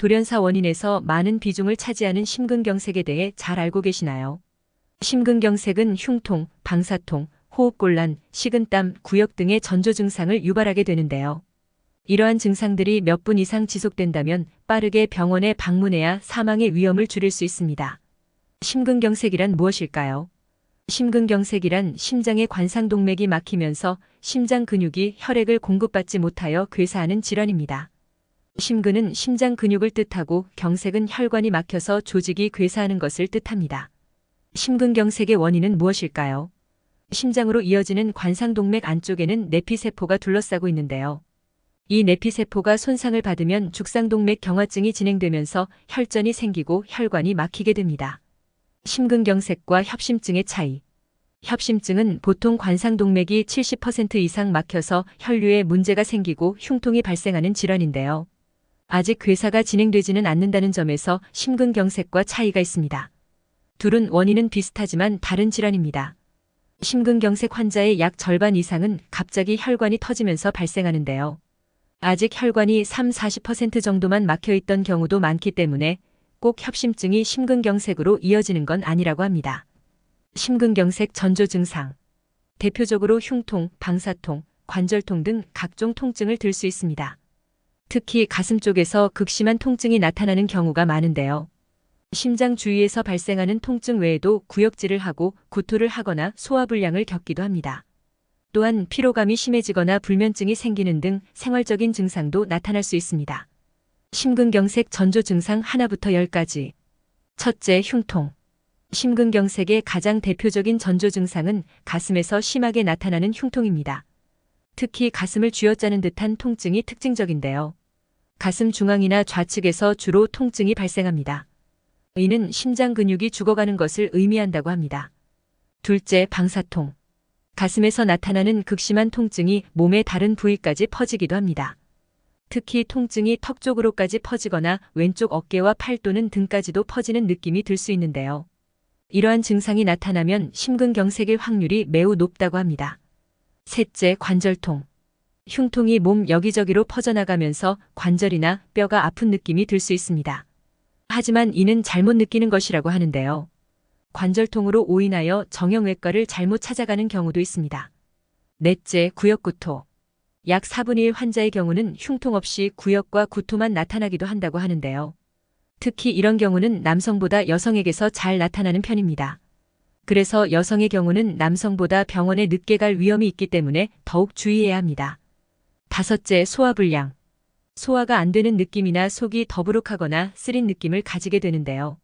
돌연사 원인에서 많은 비중을 차지하는 심근경색에 대해 잘 알고 계시나요? 심근경색은 흉통, 방사통, 호흡곤란, 식은땀, 구역 등의 전조 증상을 유발하게 되는데요. 이러한 증상들이 몇 분 이상 지속된다면 빠르게 병원에 방문해야 사망의 위험을 줄일 수 있습니다. 심근경색이란 무엇일까요? 심근경색이란 심장의 관상동맥이 막히면서 심장 근육이 혈액을 공급받지 못하여 괴사하는 질환입니다. 심근은 심장 근육을 뜻하고 경색은 혈관이 막혀서 조직이 괴사하는 것을 뜻합니다. 심근경색의 원인은 무엇일까요? 심장으로 이어지는 관상동맥 안쪽에는 내피세포가 둘러싸고 있는데요. 이 내피세포가 손상을 받으면 죽상동맥 경화증이 진행되면서 혈전이 생기고 혈관이 막히게 됩니다. 심근경색과 협심증의 차이. 협심증은 보통 관상동맥이 70% 이상 막혀서 혈류에 문제가 생기고 흉통이 발생하는 질환인데요. 아직 괴사가 진행되지는 않는다는 점에서 심근경색과 차이가 있습니다. 둘은 원인은 비슷하지만 다른 질환입니다. 심근경색 환자의 약 절반 이상은 갑자기 혈관이 터지면서 발생하는데요. 아직 혈관이 30-40% 정도만 막혀있던 경우도 많기 때문에 꼭 협심증이 심근경색으로 이어지는 건 아니라고 합니다. 심근경색 전조 증상. 대표적으로 흉통, 방사통, 관절통 등 각종 통증을 들 수 있습니다. 특히 가슴 쪽에서 극심한 통증이 나타나는 경우가 많은데요. 심장 주위에서 발생하는 통증 외에도 구역질을 하고 구토를 하거나 소화불량을 겪기도 합니다. 또한 피로감이 심해지거나 불면증이 생기는 등 생활적인 증상도 나타날 수 있습니다. 심근경색 전조 증상 하나부터 10가지. 첫째, 흉통. 심근경색의 가장 대표적인 전조 증상은 가슴에서 심하게 나타나는 흉통입니다. 특히 가슴을 쥐어짜는 듯한 통증이 특징적인데요. 가슴 중앙이나 좌측에서 주로 통증이 발생합니다. 이는 심장 근육이 죽어가는 것을 의미한다고 합니다. 둘째, 방사통. 가슴에서 나타나는 극심한 통증이 몸의 다른 부위까지 퍼지기도 합니다. 특히 통증이 턱 쪽으로까지 퍼지거나 왼쪽 어깨와 팔 또는 등까지도 퍼지는 느낌이 들 수 있는데요. 이러한 증상이 나타나면 심근경색일 확률이 매우 높다고 합니다. 셋째, 관절통. 흉통이 몸 여기저기로 퍼져나가면서 관절이나 뼈가 아픈 느낌이 들 수 있습니다. 하지만 이는 잘못 느끼는 것이라고 하는데요. 관절통으로 오인하여 정형외과를 잘못 찾아가는 경우도 있습니다. 넷째, 구역구토. 약 4분의 1 환자의 경우는 흉통 없이 구역과 구토만 나타나기도 한다고 하는데요. 특히 이런 경우는 남성보다 여성에게서 잘 나타나는 편입니다. 그래서 여성의 경우는 남성보다 병원에 늦게 갈 위험이 있기 때문에 더욱 주의해야 합니다. 다섯째, 소화불량. 소화가 안 되는 느낌이나 속이 더부룩하거나 쓰린 느낌을 가지게 되는데요.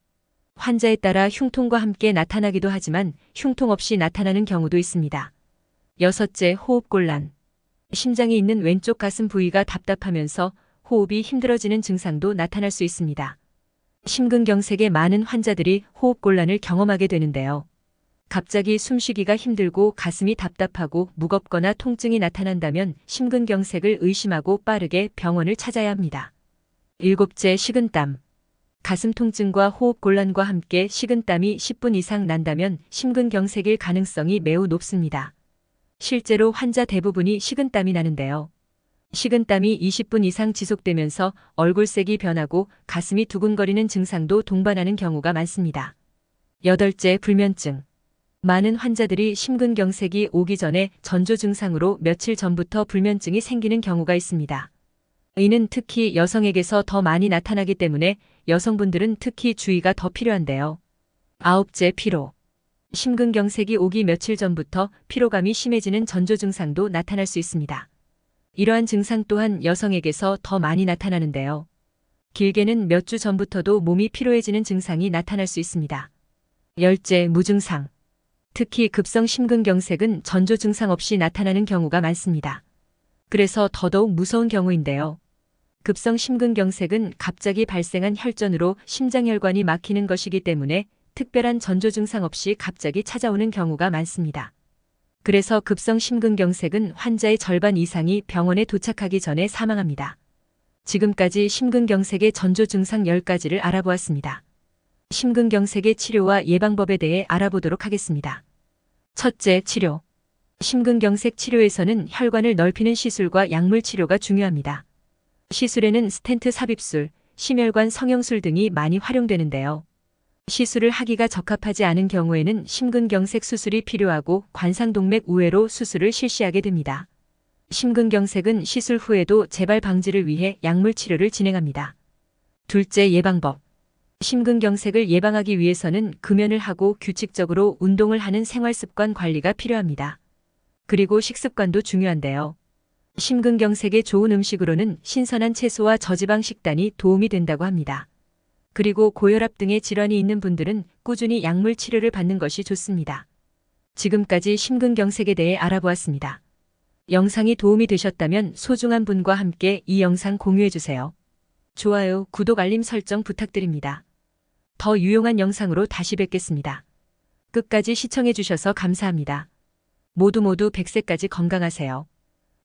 환자에 따라 흉통과 함께 나타나기도 하지만 흉통 없이 나타나는 경우도 있습니다. 여섯째, 호흡곤란. 심장이 있는 왼쪽 가슴 부위가 답답하면서 호흡이 힘들어지는 증상도 나타날 수 있습니다. 심근경색의 많은 환자들이 호흡곤란을 경험하게 되는데요. 갑자기 숨쉬기가 힘들고 가슴이 답답하고 무겁거나 통증이 나타난다면 심근경색을 의심하고 빠르게 병원을 찾아야 합니다. 일곱째, 식은땀. 가슴 통증과 호흡곤란과 함께 식은땀이 10분 이상 난다면 심근경색일 가능성이 매우 높습니다. 실제로 환자 대부분이 식은땀이 나는데요. 식은땀이 20분 이상 지속되면서 얼굴색이 변하고 가슴이 두근거리는 증상도 동반하는 경우가 많습니다. 여덟째, 불면증. 많은 환자들이 심근경색이 오기 전에 전조 증상으로 며칠 전부터 불면증이 생기는 경우가 있습니다. 이는 특히 여성에게서 더 많이 나타나기 때문에 여성분들은 특히 주의가 더 필요한데요. 아홉째, 피로. 심근경색이 오기 며칠 전부터 피로감이 심해지는 전조 증상도 나타날 수 있습니다. 이러한 증상 또한 여성에게서 더 많이 나타나는데요. 길게는 몇 주 전부터도 몸이 피로해지는 증상이 나타날 수 있습니다. 열째, 무증상. 특히 급성 심근경색은 전조 증상 없이 나타나는 경우가 많습니다. 그래서 더더욱 무서운 경우인데요. 급성 심근경색은 갑자기 발생한 혈전으로 심장혈관이 막히는 것이기 때문에 특별한 전조 증상 없이 갑자기 찾아오는 경우가 많습니다. 그래서 급성 심근경색은 환자의 절반 이상이 병원에 도착하기 전에 사망합니다. 지금까지 심근경색의 전조 증상 10가지를 알아보았습니다. 심근경색의 치료와 예방법에 대해 알아보도록 하겠습니다. 첫째, 치료. 심근경색 치료에서는 혈관을 넓히는 시술과 약물 치료가 중요합니다. 시술에는 스텐트 삽입술, 심혈관 성형술 등이 많이 활용되는데요. 시술을 하기가 적합하지 않은 경우에는 심근경색 수술이 필요하고 관상동맥 우회로 수술을 실시하게 됩니다. 심근경색은 시술 후에도 재발 방지를 위해 약물 치료를 진행합니다. 둘째, 예방법. 심근경색을 예방하기 위해서는 금연을 하고 규칙적으로 운동을 하는 생활습관 관리가 필요합니다. 그리고 식습관도 중요한데요. 심근경색에 좋은 음식으로는 신선한 채소와 저지방 식단이 도움이 된다고 합니다. 그리고 고혈압 등의 질환이 있는 분들은 꾸준히 약물 치료를 받는 것이 좋습니다. 지금까지 심근경색에 대해 알아보았습니다. 영상이 도움이 되셨다면 소중한 분과 함께 이 영상 공유해주세요. 좋아요, 구독, 알림 설정 부탁드립니다. 더 유용한 영상으로 다시 뵙겠습니다. 끝까지 시청해주셔서 감사합니다. 모두 100세까지 건강하세요.